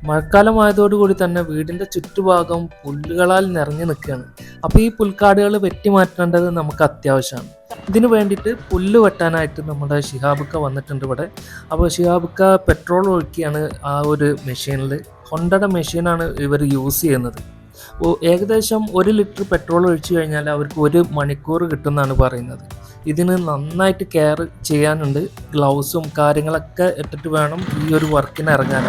മഴക്കാലമായതോടുകൂടി തന്നെ വീടിൻ്റെ ചുറ്റുഭാഗം പുല്ലുകളാൽ നിറഞ്ഞു നിൽക്കുകയാണ്. അപ്പോൾ ഈ പുൽക്കാടുകൾ വെട്ടിമാറ്റേണ്ടത് നമുക്ക് അത്യാവശ്യമാണ്. ഇതിനു വേണ്ടിയിട്ട് പുല്ല് വെട്ടാനായിട്ട് നമ്മുടെ ഷിഹാബുക്ക വന്നിട്ടുണ്ട് ഇവിടെ. അപ്പോൾ ഷിഹാബുക്ക പെട്രോൾ ഒഴിക്കുകയാണ് ആ ഒരു മെഷീനിൽ. ഹോണ്ടയുടെ മെഷീനാണ് ഇവർ യൂസ് ചെയ്യുന്നത്. ഏകദേശം 1 ലിറ്റർ പെട്രോൾ ഒഴിച്ചു കഴിഞ്ഞാൽ അവർക്ക് 1 മണിക്കൂർ കിട്ടുമെന്നാണ് പറയുന്നത്. ഇതിന് നന്നായിട്ട് കെയർ ചെയ്യാനുണ്ട്. ഗ്ലൗസും കാര്യങ്ങളൊക്കെ ഇട്ടിട്ട് വേണം ഈ ഒരു വർക്കിന് ഇറങ്ങാൻ.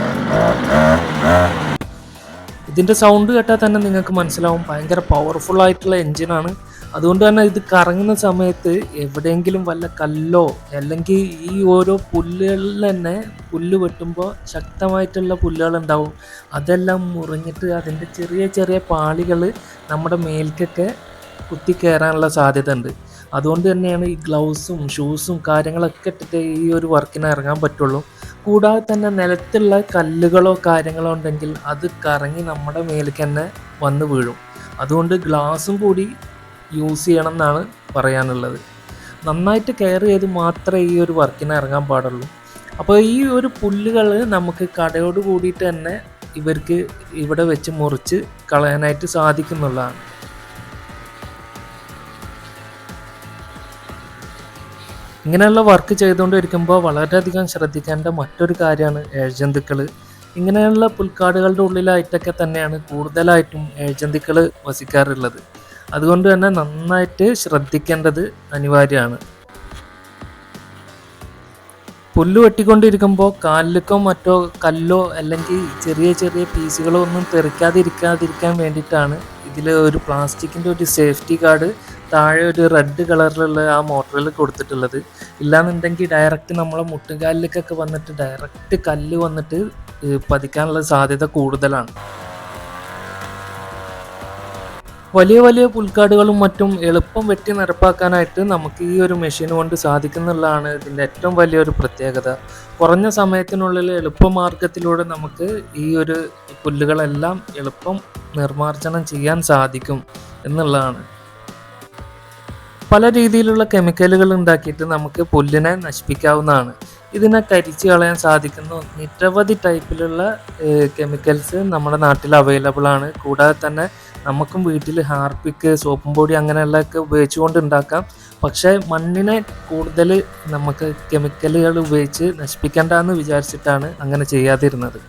ഇതിൻ്റെ സൗണ്ട് കേട്ടാൽ തന്നെ നിങ്ങൾക്ക് മനസ്സിലാവും ഭയങ്കര പവർഫുൾ ആയിട്ടുള്ള എൻജിനാണ്. അതുകൊണ്ട് തന്നെ ഇത് കറങ്ങുന്ന സമയത്ത് എവിടെയെങ്കിലും വല്ല കല്ലോ അല്ലെങ്കിൽ ഈ ഓരോ പുല്ലുകളിൽ തന്നെ പുല്ല് വെട്ടുമ്പോൾ ശക്തമായിട്ടുള്ള പുല്ലുകളുണ്ടാവും. അതെല്ലാം മുറിഞ്ഞിട്ട് അതിൻ്റെ ചെറിയ ചെറിയ പാളികൾ നമ്മുടെ മേൽക്കൊക്കെ കുത്തി കയറാനുള്ള സാധ്യത ഉണ്ട്. അതുകൊണ്ട് തന്നെയാണ് ഈ ഗ്ലൗസും ഷൂസും കാര്യങ്ങളൊക്കെ ഇട്ടിട്ട് ഈ ഒരു വർക്കിന് ഇറങ്ങാൻ പറ്റുള്ളൂ. കൂടാതെ തന്നെ നിലത്തുള്ള കല്ലുകളോ കാര്യങ്ങളോ ഉണ്ടെങ്കിൽ അത് കറങ്ങി നമ്മുടെ മേലേക്ക് തന്നെ വന്ന് വീഴും. അതുകൊണ്ട് ഗ്ലാസും കൂടി യൂസ് ചെയ്യണം എന്നാണ് പറയാനുള്ളത്. നന്നായിട്ട് കെയർ ചെയ്ത് മാത്രമേ ഈ ഒരു വർക്കിന് ഇറങ്ങാൻ പാടുള്ളൂ. അപ്പോൾ ഈ ഒരു പുല്ലുകൾ നമുക്ക് കടയോട് കൂടിയിട്ട് തന്നെ ഇവർക്ക് ഇവിടെ വെച്ച് മുറിച്ച് കളയാനായിട്ട് സാധിക്കുന്നുള്ളതാണ്. ഇങ്ങനെയുള്ള വർക്ക് ചെയ്തുകൊണ്ടിരിക്കുമ്പോൾ വളരെയധികം ശ്രദ്ധിക്കേണ്ട മറ്റൊരു കാര്യമാണ് ഏഴജന്തുക്കൾ. ഇങ്ങനെയുള്ള പുൽക്കാടുകളുടെ ഉള്ളിലായിട്ടൊക്കെ തന്നെയാണ് കൂടുതലായിട്ടും ഏഴജന്തുക്കൾ വസിക്കാറുള്ളത്. അതുകൊണ്ട് തന്നെ നന്നായിട്ട് ശ്രദ്ധിക്കേണ്ടത് അനിവാര്യമാണ്. പുല്ല് വെട്ടിക്കൊണ്ടിരിക്കുമ്പോൾ കാലിലേക്കോ മറ്റോ കല്ലോ അല്ലെങ്കിൽ ചെറിയ ചെറിയ പീസുകളോ ഒന്നും തെറിക്കാതിരിക്കാൻ വേണ്ടിയിട്ടാണ് ഇതിൽ ഒരു പ്ലാസ്റ്റിക്കിൻ്റെ ഒരു സേഫ്റ്റി ഗാർഡ് താഴെ ഒരു റെഡ് കളറിലുള്ള ആ മോട്ടറിൽ കൊടുത്തിട്ടുള്ളത്. ഇല്ലാന്നുണ്ടെങ്കിൽ ഡയറക്റ്റ് നമ്മളെ മുട്ടുകാലിലേക്കൊക്കെ വന്നിട്ട് ഡയറക്റ്റ് കല്ല് വന്നിട്ട് പതിക്കാനുള്ള സാധ്യത കൂടുതലാണ്. വലിയ വലിയ പുൽക്കാടുകളും മറ്റും എളുപ്പം വെട്ടി നിരപ്പാക്കാനായിട്ട് നമുക്ക് ഈ ഒരു മെഷീൻ കൊണ്ട് സാധിക്കുന്നുള്ളതാണ് ഇതിൻ്റെ ഏറ്റവും വലിയൊരു പ്രത്യേകത. കുറഞ്ഞ സമയത്തിനുള്ളിൽ എളുപ്പമാർഗത്തിലൂടെ നമുക്ക് ഈ ഒരു പുല്ലുകളെല്ലാം എളുപ്പം നിർമ്മാർജ്ജനം ചെയ്യാൻ സാധിക്കും എന്നുള്ളതാണ്. പല രീതിയിലുള്ള കെമിക്കലുകൾ ഉണ്ടാക്കിയിട്ട് നമുക്ക് പുല്ലിനെ നശിപ്പിക്കാവുന്നതാണ്. ഇതിനെ കരിച്ച് കളയാൻ സാധിക്കുന്ന നിരവധി ടൈപ്പിലുള്ള കെമിക്കൽസ് നമ്മുടെ നാട്ടിൽ അവൈലബിൾ ആണ്. കൂടാതെ തന്നെ നമുക്കും വീട്ടിൽ ഹാർപ്പിക്ക്, സോപ്പും പൊടി അങ്ങനെയുള്ളതൊക്കെ ഉപയോഗിച്ചുകൊണ്ട് ഉണ്ടാക്കാം. പക്ഷേ മണ്ണിനെ കൂടുതൽ നമുക്ക് കെമിക്കലുകൾ ഉപയോഗിച്ച് നശിപ്പിക്കേണ്ടെന്ന് വിചാരിച്ചിട്ടാണ് അങ്ങനെ ചെയ്യാതിരുന്നത്.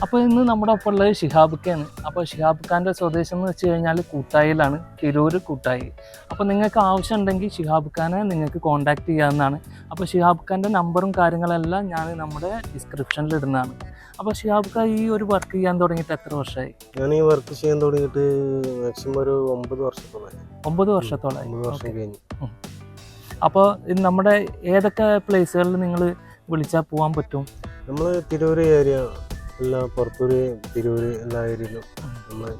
അപ്പോൾ ഇന്ന് നമ്മുടെ ഒപ്പം ഉള്ളത് ഷിഹാബുക്കയാണ്. അപ്പോൾ ഷിഹാബുക്കാൻ്റെ സ്വദേശം എന്ന് വെച്ച് കഴിഞ്ഞാൽ കൂട്ടായിലാണ്, തിരൂർ കൂട്ടായി. അപ്പോൾ നിങ്ങൾക്ക് ആവശ്യം ഉണ്ടെങ്കിൽ ഷിഹാബുക്കാനെ നിങ്ങൾക്ക് കോൺടാക്ട് ചെയ്യാവുന്നതാണ്. അപ്പോൾ ഷിഹാബുക്കാൻ്റെ നമ്പറും കാര്യങ്ങളെല്ലാം ഞാൻ നമ്മുടെ ഡിസ്ക്രിപ്ഷനിൽ ഇടുന്നതാണ്. അപ്പോൾ ഷിഹാബുക്ക ഈ ഒരു വർക്ക് ചെയ്യാൻ തുടങ്ങിയിട്ട് എത്ര വർഷമായി? ഞാൻ ഈ വർക്ക് ചെയ്യാൻ തുടങ്ങിയിട്ട് മാക്സിമം ഒരു 9 വർഷത്തോളമായി. 9 വർഷത്തോളമായി. അപ്പോൾ നമ്മുടെ ഏതൊക്കെ പ്ലേസുകളിൽ നിങ്ങൾ വിളിച്ചാൽ പോകാൻ പറ്റും? നമ്മൾ തിരൂർ ഏരിയ, പുറത്തൂര്, തിരൂര് എല്ലാ ഏരിയയിലും.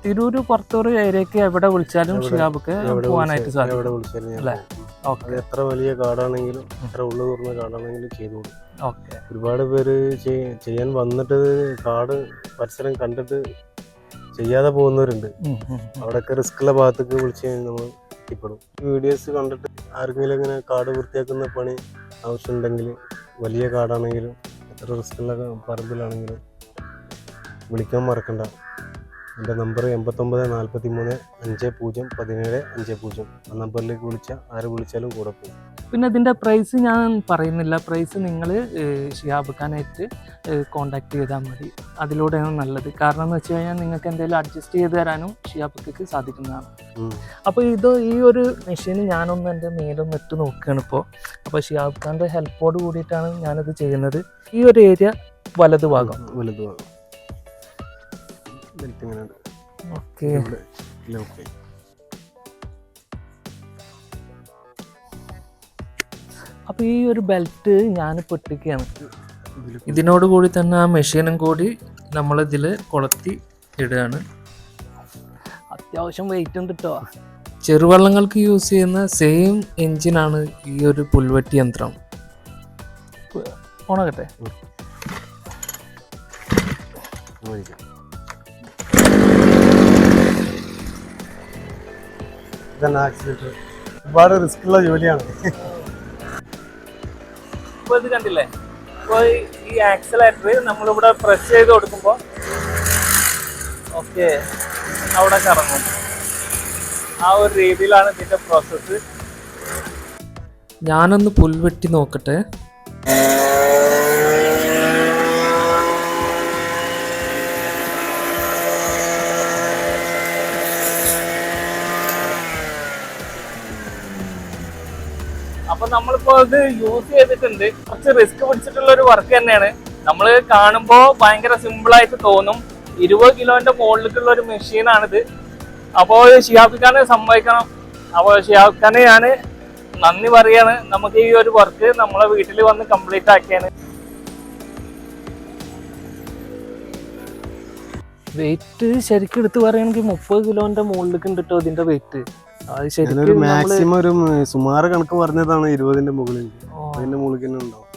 തിരൂര് പുറത്തൂർ ഏരിയക്ക് എവിടെ വിളിച്ചാലും ഷിഹാബുക്ക് പോകാനായിട്ട് സാധിക്കും. എവിടെ വിളിച്ചാലും എത്ര വലിയ കാടാണെങ്കിലും എത്ര ഉള്ളു തുറന്ന കാടാണെങ്കിലും ചെയ്തു കൊടുക്കും. ഒരുപാട് പേര് ചെയ്യാൻ വന്നിട്ട് കാട് പരിസരം കണ്ടിട്ട് ചെയ്യാതെ പോകുന്നവരുണ്ട്. അവിടെയൊക്കെ റിസ്ക്കുള്ള ഭാഗത്തേക്ക് വിളിച്ച് കഴിഞ്ഞാൽ നമ്മൾ എത്തിപ്പെടും. വീഡിയോസ് കണ്ടിട്ട് ആർക്കെങ്കിലും ഇങ്ങനെ കാട് വൃത്തിയാക്കുന്ന പണി ആവശ്യമുണ്ടെങ്കിൽ വലിയ കാടാണെങ്കിലും എത്ര റിസ്ക്കുള്ള പറമ്പിലാണെങ്കിലും വിളിക്കാൻ മറക്കണ്ട. എൻ്റെ നമ്പർ 89 43 50 17 50. ആ നമ്പറിലേക്ക് വിളിച്ചാൽ ആര് വിളിച്ചാലും കൂടെ പോകും. പിന്നെ ഇതിൻ്റെ പ്രൈസ് ഞാൻ പറയുന്നില്ല. പ്രൈസ് നിങ്ങൾ ഷിഹാബുക്കാനായിട്ട് കോൺടാക്ട് ചെയ്താൽ മതി. അതിലൂടെയാണ് നല്ലത്. കാരണം എന്ന് വെച്ച് കഴിഞ്ഞാൽ നിങ്ങൾക്ക് എന്തെങ്കിലും അഡ്ജസ്റ്റ് ചെയ്ത് തരാനും ഷിഹാബുക്ക് സാധിക്കുന്നതാണ്. അപ്പോൾ ഈ ഒരു മെഷീൻ ഞാനൊന്ന് എൻ്റെ മേലൊന്ന് ഇട്ട് നോക്കുകയാണ് ഇപ്പോൾ. അപ്പോൾ ഷിഹാബുക്കാൻ്റെ ഹെൽപ്പോട് കൂടിയിട്ടാണ് ഞാനിത് ചെയ്യുന്നത്. ഈ ഒരു ഏരിയ വലതുഭാഗം. ഓക്കെ. അപ്പോൾ ഈ ഒരു ബെൽറ്റ് ഞാൻ പൊട്ടിക്കുകയാണ്. ഇതിനോട് കൂടി തന്നെ ആ മെഷീനും കൂടി നമ്മളിതിൽ കൊളുത്തി ഇടുകയാണ്. അത്യാവശ്യം വെയിറ്റ് ഉണ്ട് കേട്ടോ. ചെറുവള്ളങ്ങൾക്ക് യൂസ് ചെയ്യുന്ന സെയിം എഞ്ചിനാണ് ഈ ഒരു പുൽവെട്ടി യന്ത്രം. ഓണാകട്ടെ. ഒരുപാട് റിസ്ക് ഉള്ള ജോലിയാണ്. ഇപ്പോൾ ഇത് കണ്ടില്ലേ, ഇപ്പോൾ ഈ ആക്സിലേറ്റർ നമ്മളിവിടെ പ്രസ് ചെയ്ത് കൊടുക്കുമ്പോൾ ഓക്കെ അവിടെ കറങ്ങും. ആ ഒരു രീതിയിലാണ് ഇതിൻ്റെ പ്രോസസ്സ്. ഞാനൊന്ന് പുൽവെട്ടി നോക്കട്ടെ. അപ്പൊ നമ്മളിപ്പോ ഇത് യൂസ് ചെയ്തിട്ടുണ്ട്. കുറച്ച് റിസ്ക് പിടിച്ചിട്ടുള്ള ഒരു വർക്ക് തന്നെയാണ്. നമ്മൾ കാണുമ്പോ ഭയങ്കര സിമ്പിൾ ആയിട്ട് തോന്നും. 20 കിലോന്റെ മുകളിലേക്കുള്ള ഒരു മെഷീനാണിത്. അപ്പോൾ ഷിഹാബ് ഖാനെ സമ്മതിക്കണം. അപ്പോൾ ഷിഹാബ് ഖാനെ ഞാൻ നന്ദി പറയാണ്. നമുക്ക് ഈ ഒരു വർക്ക് നമ്മളെ വീട്ടിൽ വന്ന് കംപ്ലീറ്റ് ആക്കിയാണ്. വെയിറ്റ് ശരിക്കും എടുത്ത് പറയുകയാണെങ്കിൽ 30 കിലോന്റെ മുകളിലേക്ക് ഉണ്ട് കേട്ടോ ഇതിന്റെ വെയിറ്റ്. അത് ശരിക്കും മാക്സിമം ഒരു സുമാറ് കണക്ക് പറഞ്ഞതാണ് 20ന്റെ മുകളിൽ. 30ന്റെ മുകളിൽ തന്നെ ഉണ്ടാവും.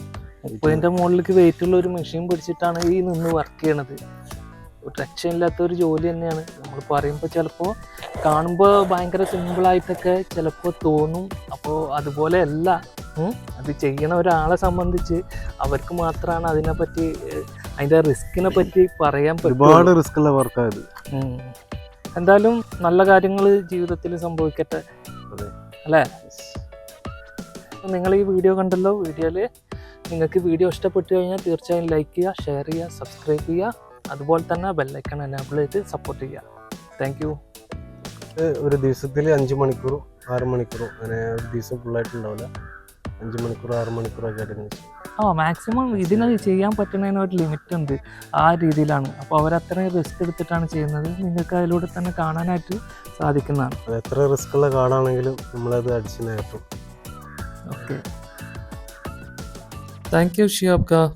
30ന്റെ മുകളിലേക്ക് വെയിറ്റ് ഉള്ള ഒരു മെഷീൻ പിടിച്ചിട്ടാണ് ഈ നിന്ന് വർക്ക് ചെയ്യണത്. രക്ഷയില്ലാത്ത ഒരു ജോലി തന്നെയാണ്. നമ്മൾ പറയുമ്പോൾ ചിലപ്പോൾ കാണുമ്പോൾ ഭയങ്കര സിമ്പിളായിട്ടൊക്കെ ചിലപ്പോൾ തോന്നും. അപ്പോൾ അതുപോലെ അല്ല. അത് ചെയ്യണ ഒരാളെ സംബന്ധിച്ച് അവർക്ക് മാത്രമാണ് അതിനെപ്പറ്റി, അതിൻ്റെ റിസ്കിനെ പറ്റി പറയാൻ പറ്റും. ഒരുപാട് റിസ്ക് ഉള്ള വർക്കാണ്. എന്തായാലും നല്ല കാര്യങ്ങൾ ജീവിതത്തിൽ സംഭവിക്കട്ടെ അല്ലേ. നിങ്ങൾ ഈ വീഡിയോ കണ്ടല്ലോ. വീഡിയോയിൽ നിങ്ങൾക്ക് വീഡിയോ ഇഷ്ടപ്പെട്ടു കഴിഞ്ഞാൽ തീർച്ചയായും ലൈക്ക് ചെയ്യുക, ഷെയർ ചെയ്യുക, സബ്സ്ക്രൈബ് ചെയ്യുക. അതുപോലെ തന്നെ ബെല്ലൈക്കൺ എനേബിൾ ചെയ്ത് സപ്പോർട്ട് ചെയ്യുക. Thank you. ഒരു ദിവസത്തിൽ 5 മണിക്കൂറും 6 മണിക്കൂറും അങ്ങനെ ഒരു ദിവസം ഫുള്ളായിട്ടുണ്ടാവില്ല. 5 മണിക്കൂർ 6 മണിക്കൂറൊക്കെ ആയിട്ട് മാക്സിമം ഇതിന് ചെയ്യാൻ പറ്റുന്നതിന് ഒരു ലിമിറ്റ് ഉണ്ട്. ആ രീതിയിലാണ്. അപ്പോൾ അവരത്രയും റിസ്ക് എടുത്തിട്ടാണ് ചെയ്യുന്നത്. നിങ്ങൾക്ക് അതിലൂടെ തന്നെ കാണാനായിട്ട് സാധിക്കുന്നതാണ്. അത് എത്ര റിസ്ക് ഉള്ള കാർഡാണെങ്കിലും നമ്മളത് അടിച്ച് നേരത്തും. Okay, thank you Shihab Khan.